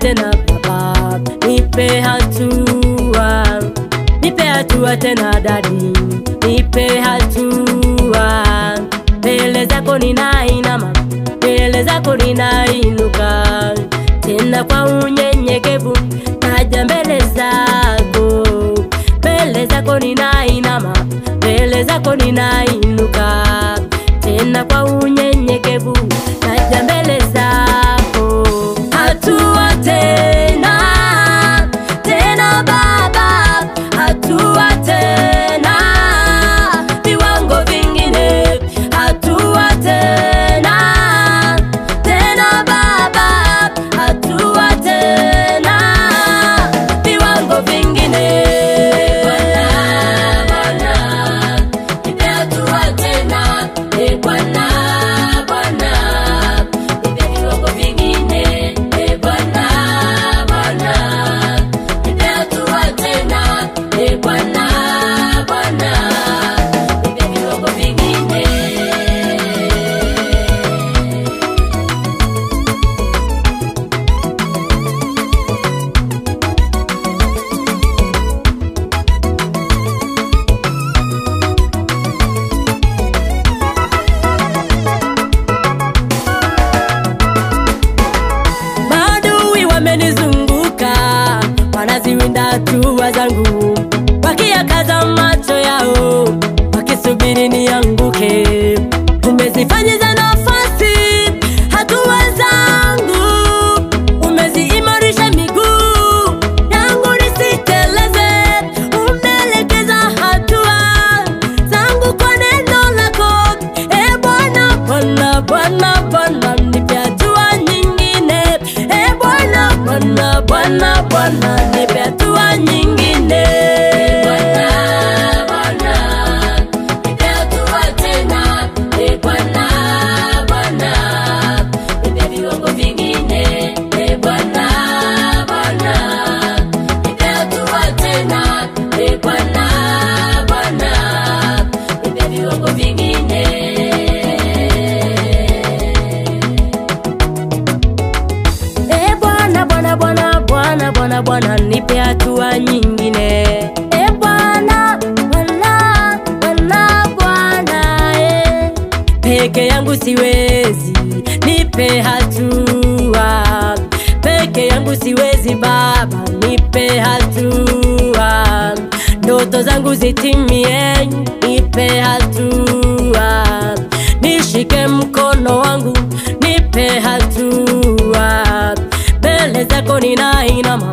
tena baba, nipe hatua. Nipe hatua tena dadi, nipe hatua. Mbele zako ninainama, mbele zako ninainuka, tena kwa unyenyekevu naja mbele zako. Mbele zako ninainama, mbele zako ninainuka, tena kwa unyenyekevu naja mbele zako. Hatua tena, tena baba, hatua tena, viwango vingine. Hatua tena, tena baba, hatua tena, viwango vingine. Wamenizunguka, wanaziwinda hatua zangu, wakiakaza macho yao, wakisubiri nianguke. Umezifanyiza nafasi hatua zangu, umeziimarisha miguu yangu nisiteleze. Umeelekeza hatua zangu kwa neno lako. E Bwana, Bwana, Bwana, Bwana, nipe hatua nyingine. E Bwana, Bwana, Bwana, Bwana, nipe hatua nyingine. Bwana, Bwana, nipe hatua tena. E Bwana, Bwana, nipe viwango vingine. E Bwana, Bwana, nipe hatua tena. E Bwana, Bwana, nipe viwango vingine. Bwana, Bwana, nipe hatua nyingine. E Bwana, Bwana, Bwana, Bwana, peke yangu siwezi, nipe hatua. Peke yangu siwezi baba, nipe hatua. Ndoto zangu zitimie, nipe hatua. Nishike mkono wangu, nipe hatua. Mbele zako ninainama,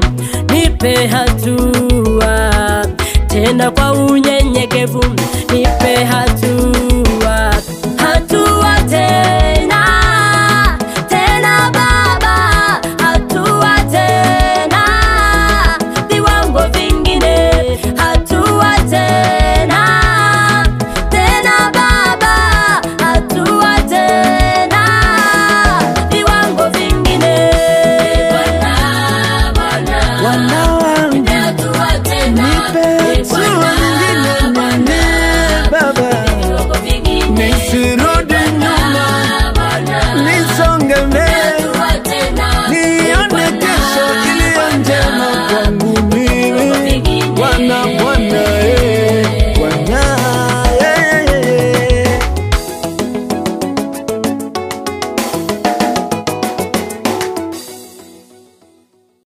nipe hatua, tena kwa unyenyekevu nipe hatua.